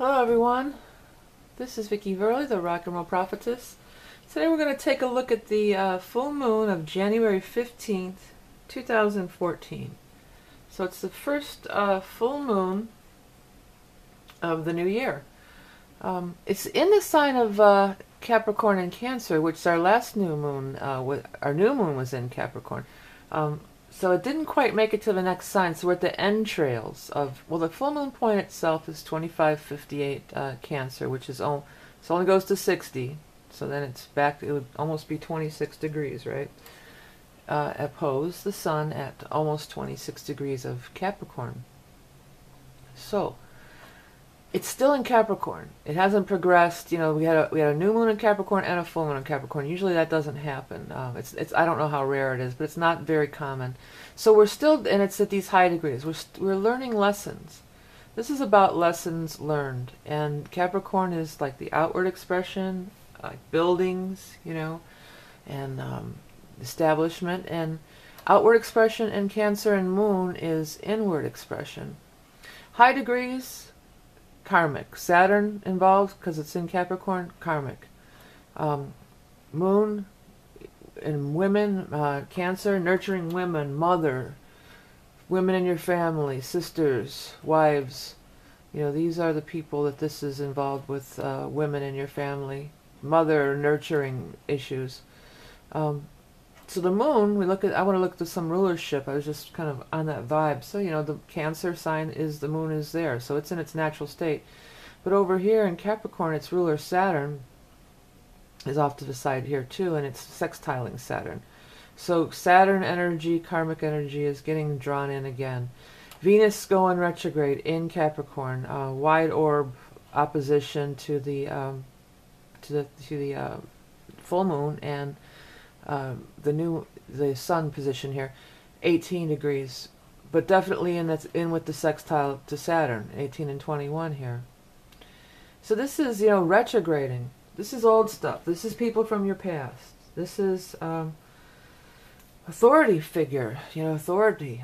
Hello everyone, this is Vickie Verlie, the Rock and Roll Prophetess. Today we're going to take a look at the full moon of January 15th, 2014. So it's the first full moon of the new year. It's in the sign of Capricorn and Cancer, which our last new moon, our new moon was in Capricorn. So it didn't quite make it to the next sign, so we're at the entrails of, well, the full moon point itself is 2558 Cancer, which is, so it only goes to 60, so then it's back, it would almost be 26 degrees, right? Oppose the sun at almost 26 degrees of Capricorn. So, it's still in Capricorn. It hasn't progressed. You know, we had a new moon in Capricorn and a full moon in Capricorn. Usually that doesn't happen. I don't know how rare it is, but it's not very common. So we're still, and it's at these high degrees. We're learning lessons. This is about lessons learned, and Capricorn is like the outward expression, like buildings, you know, and establishment, and outward expression in Cancer and Moon is inward expression. High degrees. Karmic. Saturn involved because it's in Capricorn, karmic. Moon in women, Cancer, nurturing women, mother, women in your family, sisters, wives. You know, these are the people that this is involved with, women in your family, mother, nurturing issues. So the moon, I want to look at some rulership. I was just kind of on that vibe. So, you know, the Cancer sign is, the moon is there. So it's in its natural state. But over here in Capricorn, its ruler Saturn is off to the side here too, and it's sextiling Saturn. So Saturn energy, karmic energy is getting drawn in again. Venus going retrograde in Capricorn, wide orb opposition to the full moon, and the sun position here, 18 degrees, but definitely in with the sextile to Saturn, 18 and 21 here. So this is, you know, retrograding. This is old stuff. This is people from your past. This is authority figure, you know, authority,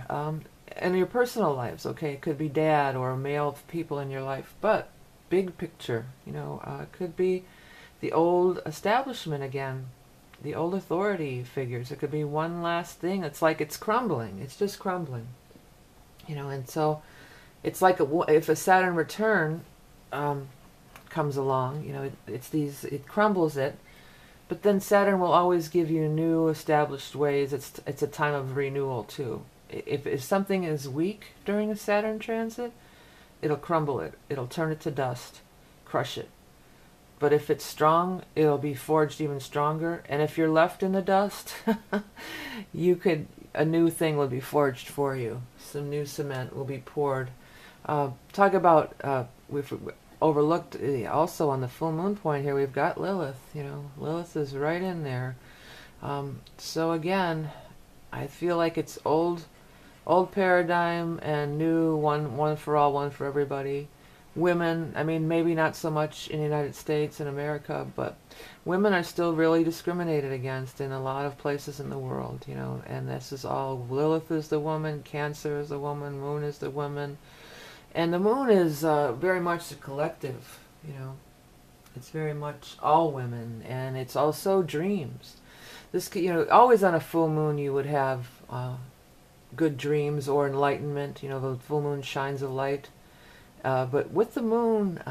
in your personal lives. Okay, it could be dad or male people in your life, but big picture, you know, it could be the old establishment again. The old authority figures. It could be one last thing. It's like it's crumbling. It's just crumbling. You know, and so it's like if a Saturn return comes along, you know, it crumbles it, but then Saturn will always give you new established ways. It's a time of renewal too. If something is weak during a Saturn transit, it'll crumble it. It'll turn it to dust, crush it. But if it's strong, it'll be forged even stronger. And if you're left in the dust, a new thing will be forged for you. Some new cement will be poured. Talk about, we've overlooked also on the full moon point here, we've got Lilith. You know, Lilith is right in there. So again, I feel like it's old paradigm and new, one for all, one for everybody. Women, I mean, maybe not so much in the United States and America, but women are still really discriminated against in a lot of places in the world, you know, and this is all, Lilith is the woman, Cancer is the woman, Moon is the woman, and the moon is very much a collective, you know, it's very much all women, and it's also dreams. This, you know, always on a full moon you would have good dreams or enlightenment, you know, the full moon shines a light. But with the moon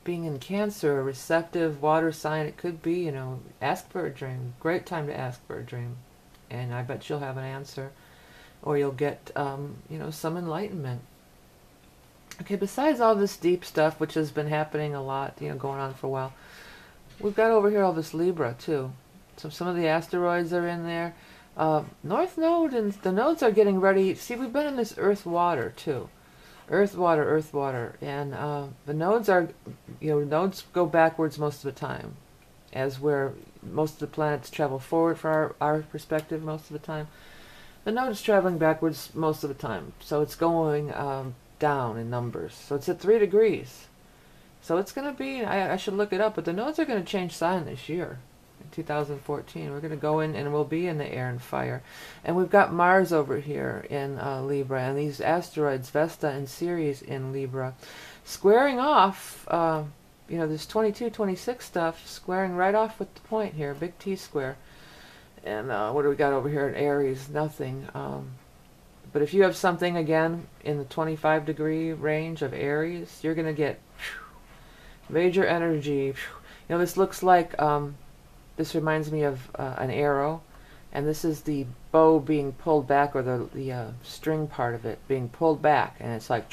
being in Cancer, a receptive water sign, it could be, you know, ask for a dream. Great time to ask for a dream. And I bet you'll have an answer. Or you'll get, you know, some enlightenment. Okay, besides all this deep stuff, which has been happening a lot, you know, going on for a while, we've got over here all this Libra, too. So some of the asteroids are in there. North Node, and the nodes are getting ready. See, we've been in this Earth water, too. Earth, water, and the nodes are, you know, nodes go backwards most of the time, as where most of the planets travel forward for our perspective most of the time. The node is traveling backwards most of the time, so it's going down in numbers. So it's at 3 degrees. So it's going to be, I should look it up, but the nodes are going to change sign this year. 2014. We're going to go in and we'll be in the air and fire. And we've got Mars over here in Libra, and these asteroids, Vesta and Ceres in Libra. squaring off, you know, this 22, 26 stuff, squaring right off with the point here, big T square. And what do we got over here in Aries? Nothing. But if you have something, again, in the 25-degree range of Aries, you're going to get major energy. You know, this looks like, this reminds me of an arrow. And this is the bow being pulled back, or the string part of it being pulled back. And it's like,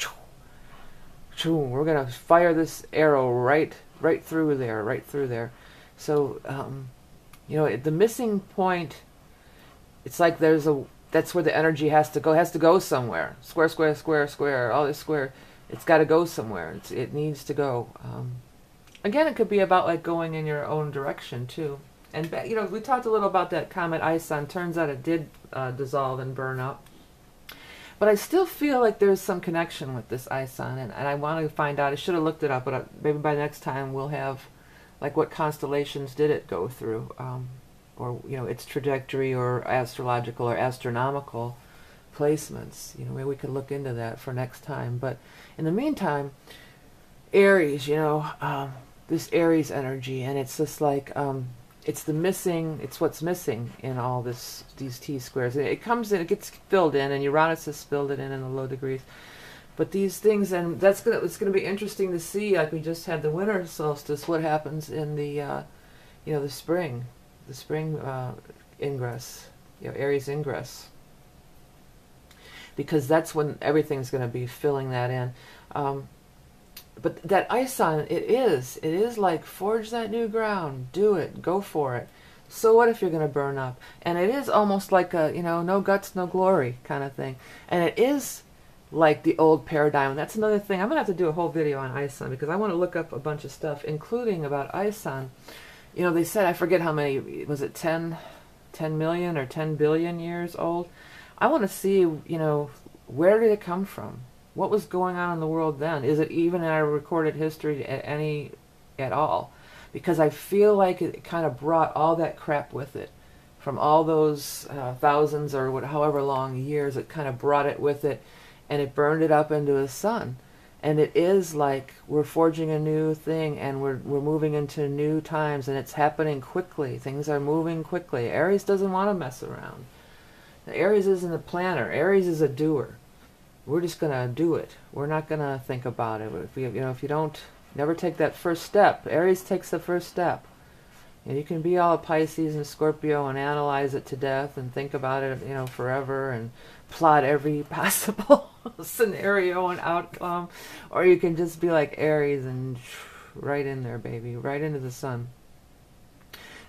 we're going to fire this arrow right through there, right through there. So, you know, the missing point, it's like that's where the energy has to go somewhere. Square, square, square, square, all this square. It's got to go somewhere. It needs to go. Again, it could be about like going in your own direction too. And you know, we talked a little about that comet Ison. Turns out it did dissolve and burn up. But I still feel like there's some connection with this Ison, and I want to find out. I should have looked it up, but maybe by next time we'll have like what constellations did it go through. Or, you know, its trajectory, or astrological or astronomical placements. You know, maybe we could look into that for next time. But in the meantime, Aries, you know, this Aries energy, and it's just like, it's what's missing in all these T squares. It comes in, it gets filled in, and Uranus has filled it in the low degrees. But these things, and it's gonna be interesting to see, like we just had the winter solstice, what happens in the, you know, the spring ingress, you know, Aries ingress, because that's when everything's going to be filling that in. But that Ison, it is like, forge that new ground, do it, go for it. So what if you're going to burn up? And it is almost like a, you know, no guts, no glory kind of thing. And it is like the old paradigm. And that's another thing. I'm going to have to do a whole video on Ison, because I want to look up a bunch of stuff, including about Ison. You know, they said, I forget how many, was it 10 million or 10 billion years old? I want to see, you know, where did it come from? What was going on in the world then? Is it even in our recorded history at all? Because I feel like it kind of brought all that crap with it. From all those thousands or however long years, it kind of brought it with it, and it burned it up into the sun. And it is like we're forging a new thing, and we're moving into new times, and it's happening quickly. Things are moving quickly. Aries doesn't want to mess around. Aries isn't a planner. Aries is a doer. We're just gonna do it. We're not gonna think about it. If you don't never take that first step, Aries takes the first step. And you can be all Pisces and Scorpio and analyze it to death and think about it, you know, forever, and plot every possible scenario and outcome. Or you can just be like Aries and right in there, baby, right into the sun.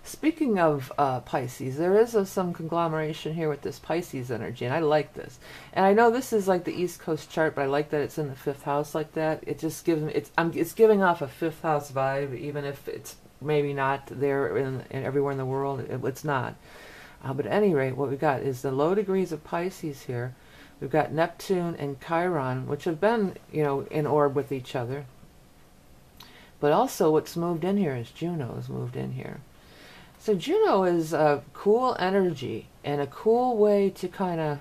Speaking of Pisces, there is some conglomeration here with this Pisces energy, and I like this. And I know this is like the East Coast chart, but I like that it's in the 5th house like that. It just gives me, it's giving off a 5th house vibe, even if it's maybe not there in everywhere in the world. It's not. But at any rate, what we got is the low degrees of Pisces here. We've got Neptune and Chiron, which have been, you know, in orb with each other. But also what's moved in here is Juno has moved in here. So Juno is a cool energy and a cool way to kind of,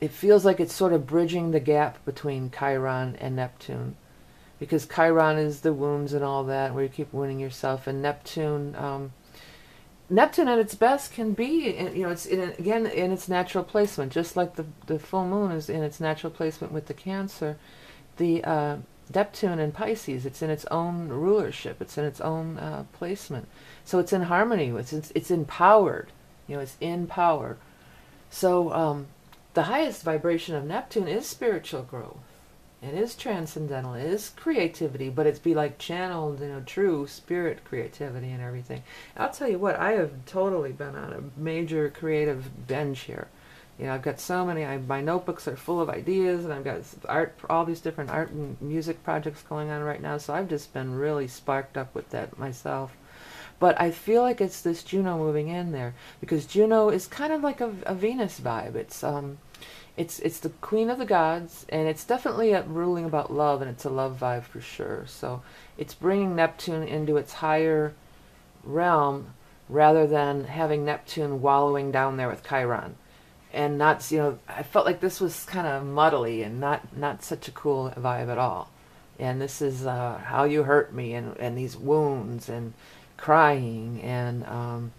it feels like it's sort of bridging the gap between Chiron and Neptune. Because Chiron is the wounds and all that, where you keep wounding yourself. And Neptune, Neptune at its best can be, you know, it's again in its natural placement, just like the full moon is in its natural placement with the Cancer. The Neptune in Pisces, it's in its own rulership, it's in its own placement. So it's in harmony, it's empowered, you know, it's in power. So the highest vibration of Neptune is spiritual growth. It is transcendental, it is creativity, but it's be like channeled, you know, true spirit creativity and everything. I'll tell you what, I have totally been on a major creative binge here. You know, I've got so many, my notebooks are full of ideas, and I've got art, all these different art and music projects going on right now, so I've just been really sparked up with that myself. But I feel like it's this Juno moving in there, because Juno is kind of like a Venus vibe. It's the queen of the gods, and it's definitely ruling about love, and it's a love vibe for sure. So it's bringing Neptune into its higher realm, rather than having Neptune wallowing down there with Chiron. And not, you know, I felt like this was kind of muddly and not such a cool vibe at all. and this is how you hurt me, and these wounds, and crying, and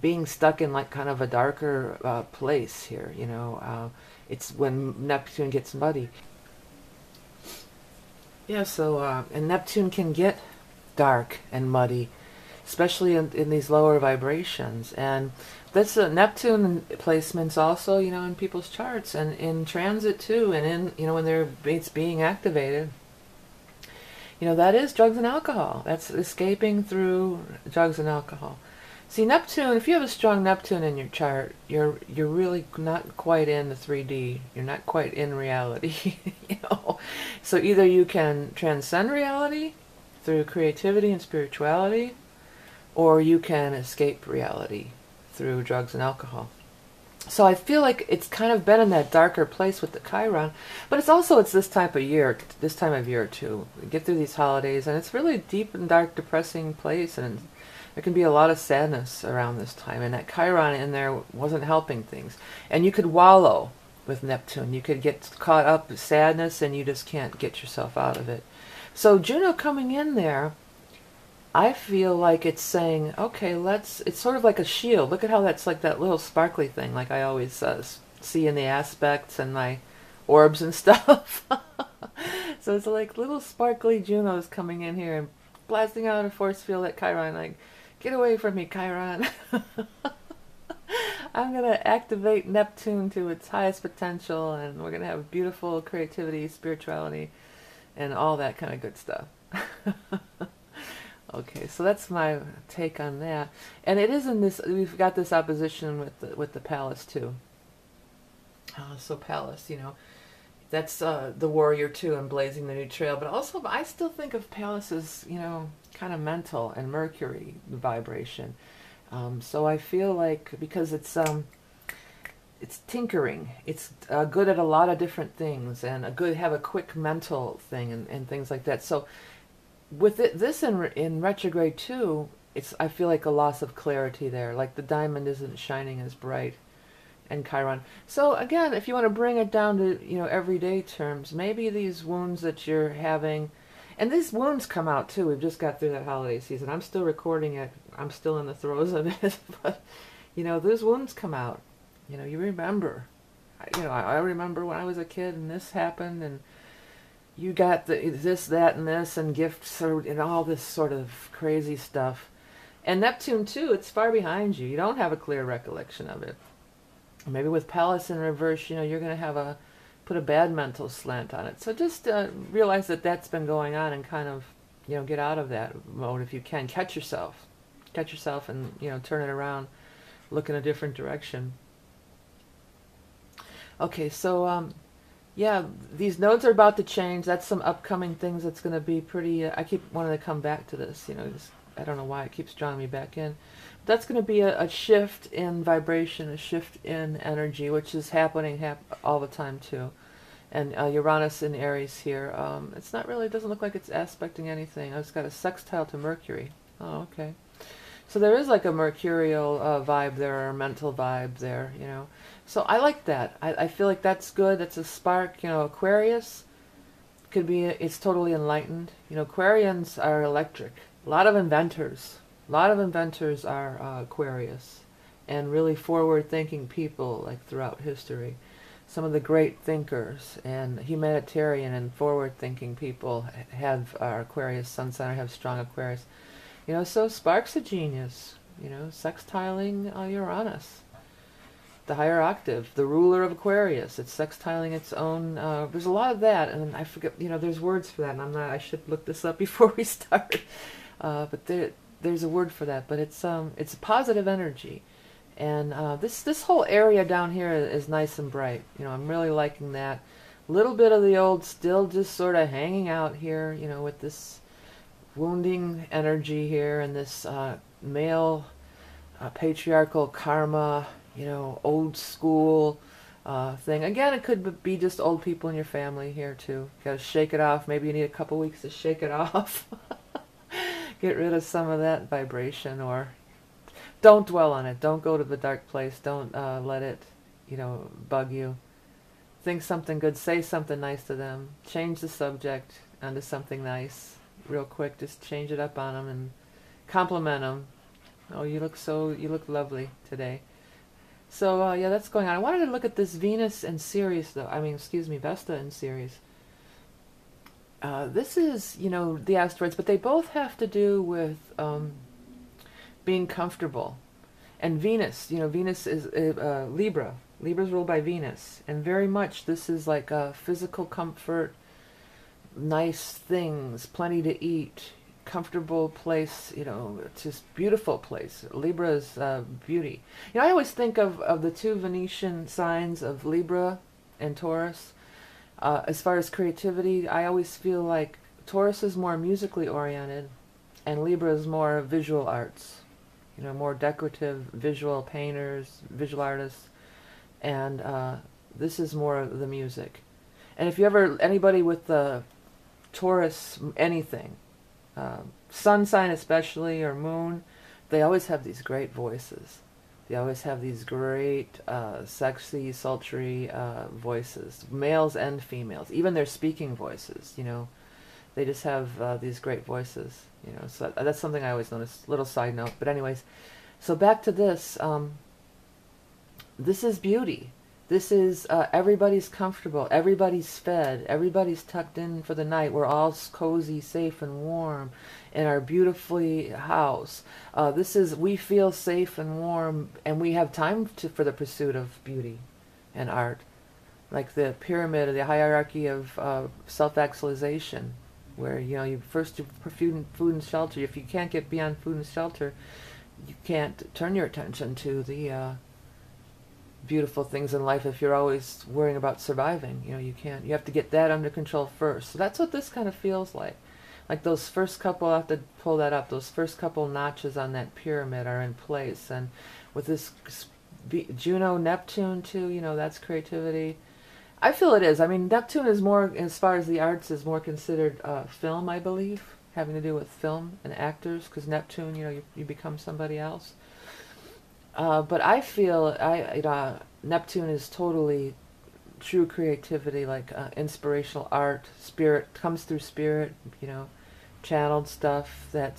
being stuck in like kind of a darker place here, you know. It's when Neptune gets muddy. Yeah, so, and Neptune can get dark and muddy, especially in these lower vibrations. And that's Neptune placements also, you know, in people's charts and in transit too, and in, you know, when it's being activated. You know, that is drugs and alcohol. That's escaping through drugs and alcohol. See, Neptune, if you have a strong Neptune in your chart, you're really not quite in the 3D. You're not quite in reality, you know. So either you can transcend reality through creativity and spirituality, or you can escape reality through drugs and alcohol. So I feel like it's kind of been in that darker place with the Chiron, but it's this type of year, this time of year too. We get through these holidays, and it's really deep and dark, depressing place, and there can be a lot of sadness around this time, and that Chiron in there wasn't helping things. And you could wallow with Neptune. You could get caught up in sadness, and you just can't get yourself out of it. So Juno coming in there, I feel like it's saying, okay, it's sort of like a shield. Look at how that's like that little sparkly thing, like I always see in the aspects and my orbs and stuff. So it's like little sparkly Junos coming in here and blasting out a force field at Chiron, like, get away from me, Chiron. I'm going to activate Neptune to its highest potential, and we're going to have beautiful creativity, spirituality, and all that kind of good stuff. Okay, so that's my take on that. And it is in this, we've got this opposition with the Palace too. So Palace, you know, that's the warrior too, and blazing the new trail. But also, I still think of Palace as, you know, kind of mental and Mercury vibration. So I feel like, because it's tinkering, it's good at a lot of different things, and have a quick mental thing, and things like that. So with this in retrograde too, I feel like a loss of clarity there. Like the diamond isn't shining as bright, and Chiron. So again, if you want to bring it down to, you know, everyday terms, maybe these wounds that you're having, and these wounds come out too. We've just got through that holiday season. I'm still recording it. I'm still in the throes of it, but you know, those wounds come out. You know, you remember. You know, I remember when I was a kid and this happened, and you got this, that, and this, and gifts, and all this sort of crazy stuff. And Neptune too, it's far behind you. You don't have a clear recollection of it. Maybe with Palace in reverse, you know, you're going to put a bad mental slant on it. So just realize that that's been going on, and kind of, you know, get out of that mode if you can. Catch yourself, and, you know, turn it around, look in a different direction. Okay, so yeah, these nodes are about to change. That's some upcoming things that's going to be pretty... I keep wanting to come back to this, you know, I don't know why it keeps drawing me back in. That's going to be a shift in vibration, a shift in energy, which is happening all the time too. And Uranus in Aries here, it's not really, it doesn't look like it's aspecting anything. It's got a sextile to Mercury. Oh, okay. So there is like a mercurial vibe there, or a mental vibe there, you know. So I like that. I feel like that's good. That's a spark. You know, Aquarius could be, it's totally enlightened. You know, Aquarians are electric. A lot of inventors. A lot of inventors are Aquarius, and really forward-thinking people, like throughout history. Some of the great thinkers and humanitarian and forward-thinking people are Aquarius sun sign, or have strong Aquarius. You know, so sparks of genius. You know, sextiling Uranus, the higher octave, the ruler of Aquarius. It's sextiling its own. There's a lot of that, and I forget. You know, there's words for that, and I should look this up before we start. But there's a word for that. But it's a positive energy, and this whole area down here is nice and bright. You know, I'm really liking that. A little bit of the old still just sort of hanging out here. You know, with this wounding energy here, and this male patriarchal karma, you know, old school thing. Again, it could be just old people in your family here too. You gotta shake it off. Maybe you need a couple weeks to shake it off. Get rid of some of that vibration, or don't dwell on it. Don't go to the dark place. Don't let it, you know, bug you. Think something good. Say something nice to them. Change the subject. onto something nice real quick. Just change it up on them and compliment them. Oh, you look lovely today. So yeah, that's going on. I wanted to look at this Venus and Ceres, though. I mean, excuse me, Vesta and Ceres. This is, you know, the asteroids, but they both have to do with being comfortable. And Venus, you know, Venus is Libra. Libra's ruled by Venus, and very much this is like physical comfort, nice things, plenty to eat, comfortable place, you know, just beautiful place. Libra is beauty. You know, I always think of the two Venetian signs of Libra and Taurus. As far as creativity, I always feel like Taurus is more musically oriented, and Libra is more visual arts. You know, more decorative, visual painters, visual artists, and this is more the music. And if you ever, anybody with the Taurus, anything, sun sign especially, or moon, they always have these great voices. They always have these great, sexy, sultry voices, males and females. Even their speaking voices, you know, they just have these great voices, you know. So that's something I always notice. Little side note, but anyways. So back to this. This is beauty. This is everybody's comfortable, everybody's fed, everybody's tucked in for the night. We're all cozy, safe, and warm in our beautifully house. This is, we feel safe and warm, and we have time for the pursuit of beauty and art. Like the pyramid, or the hierarchy of self-actualization, where, you know, you first for food and shelter. If you can't get beyond food and shelter, you can't turn your attention to the beautiful things in life. If you're always worrying about surviving, you know, you can't. You have to get that under control first. So that's what this kind of feels like. Like those first couple, I have to pull that up, those first couple notches on that pyramid are in place. And with this Juno, Neptune too, you know, that's creativity. I feel it is. I mean, Neptune is more, as far as the arts, is more considered film, I believe, having to do with film and actors, because Neptune, you know, you become somebody else. But I feel Neptune is totally true creativity, like inspirational art, spirit, comes through spirit, you know, channeled stuff, that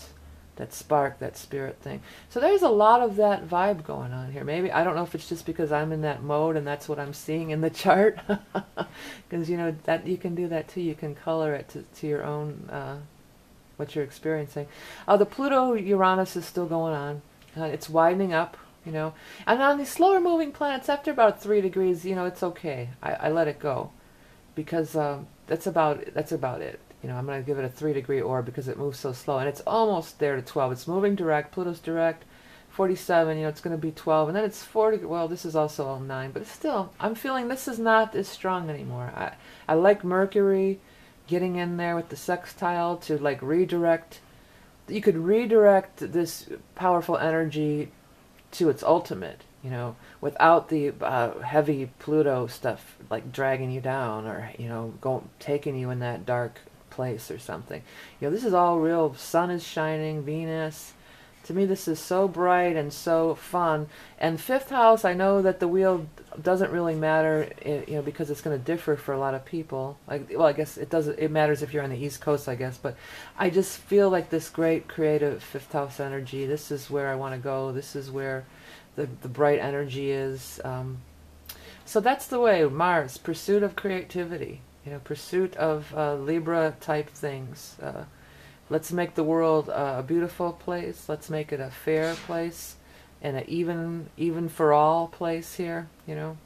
spark, that spirit thing. So there's a lot of that vibe going on here. Maybe, I don't know if it's just because I'm in that mode and that's what I'm seeing in the chart, because, you know, that you can do that too. You can color it to your own, what you're experiencing. The Pluto-Uranus is still going on. It's widening up. You know, and on these slower moving planets, after about 3 degrees, you know, it's okay. I let it go, because that's about it. You know, I'm going to give it a 3-degree orb because it moves so slow, and it's almost there to 12. It's moving direct. Pluto's direct, 47. You know, it's going to be 12, and then it's 40. Well, this is also 9, but it's still, I'm feeling this is not as strong anymore. I like Mercury getting in there with the sextile to like redirect. You could redirect this powerful energy to its ultimate, you know, without the heavy Pluto stuff like dragging you down, or, you know, taking you in that dark place or something. You know, this is all real. Sun is shining, Venus. To me, this is so bright and so fun. And fifth house, I know that the wheel doesn't really matter, you know, because it's going to differ for a lot of people. Like, well, I guess it doesn't. It matters if you're on the East Coast, I guess. But I just feel like this great creative fifth house energy. This is where I want to go. This is where the bright energy is. So that's the way. Mars, pursuit of creativity. You know, pursuit of Libra type things. Let's make the world a beautiful place. Let's make it a fair place, and an even for all place here, you know.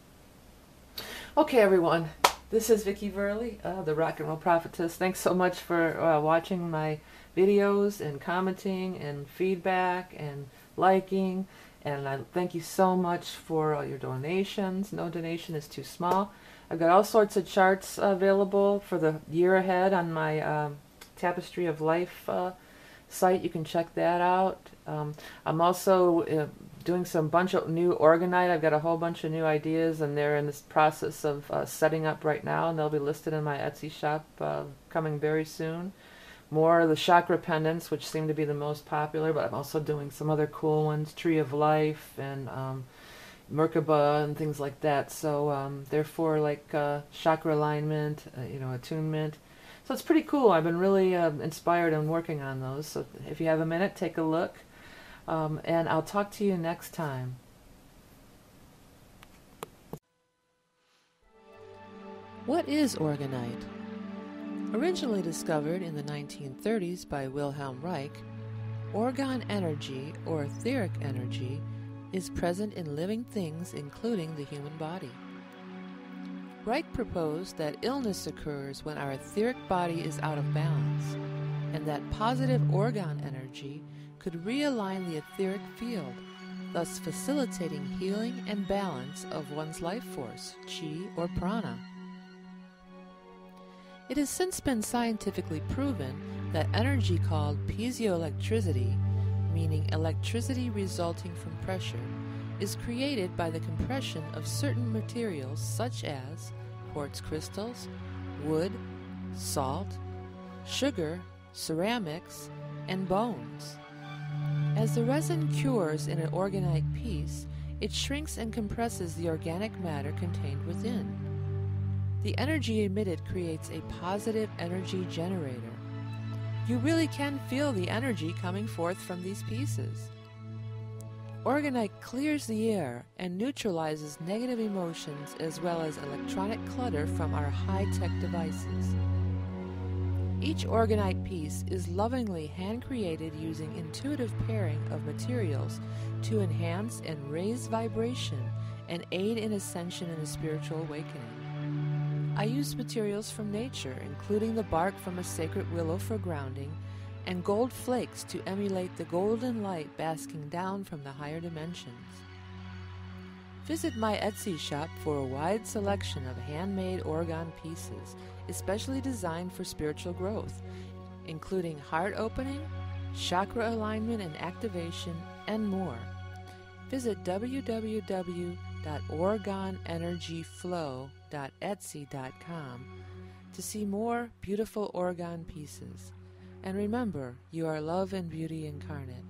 Okay, everyone. This is Vickie Verlie, the Rock and Roll Prophetess. Thanks so much for watching my videos and commenting and feedback and liking. And I thank you so much for all your donations. No donation is too small. I've got all sorts of charts available for the year ahead on my Tapestry of Life site. You can check that out. I'm also doing some bunch of new orgonite. I've got a whole bunch of new ideas, and they're in this process of setting up right now, and they'll be listed in my Etsy shop coming very soon. More of the chakra pendants, which seem to be the most popular, but I'm also doing some other cool ones, Tree of Life and Merkaba and things like that. So therefore, like chakra alignment, you know, attunement. So it's pretty cool. I've been really inspired and working on those. So if you have a minute, take a look. And I'll talk to you next time. What is orgonite? Originally discovered in the 1930s by Wilhelm Reich, orgone energy, or etheric energy, is present in living things, including the human body. Reich proposed that illness occurs when our etheric body is out of balance, and that positive orgone energy could realign the etheric field, thus facilitating healing and balance of one's life force, chi or prana. It has since been scientifically proven that energy called piezoelectricity, meaning electricity resulting from pressure, is created by the compression of certain materials such as quartz crystals, wood, salt, sugar, ceramics, and bones. As the resin cures in an orgonite piece, it shrinks and compresses the organic matter contained within. The energy emitted creates a positive energy generator. You really can feel the energy coming forth from these pieces. Orgonite clears the air and neutralizes negative emotions as well as electronic clutter from our high-tech devices. Each orgonite piece is lovingly hand-created using intuitive pairing of materials to enhance and raise vibration and aid in ascension and a spiritual awakening. I use materials from nature, including the bark from a sacred willow for grounding, and gold flakes to emulate the golden light basking down from the higher dimensions. Visit my Etsy shop for a wide selection of handmade orgone pieces, especially designed for spiritual growth, including heart opening, chakra alignment and activation, and more. Visit www.orgoneenergyflow.etsy.com to see more beautiful orgone pieces. And remember, you are love and beauty incarnate.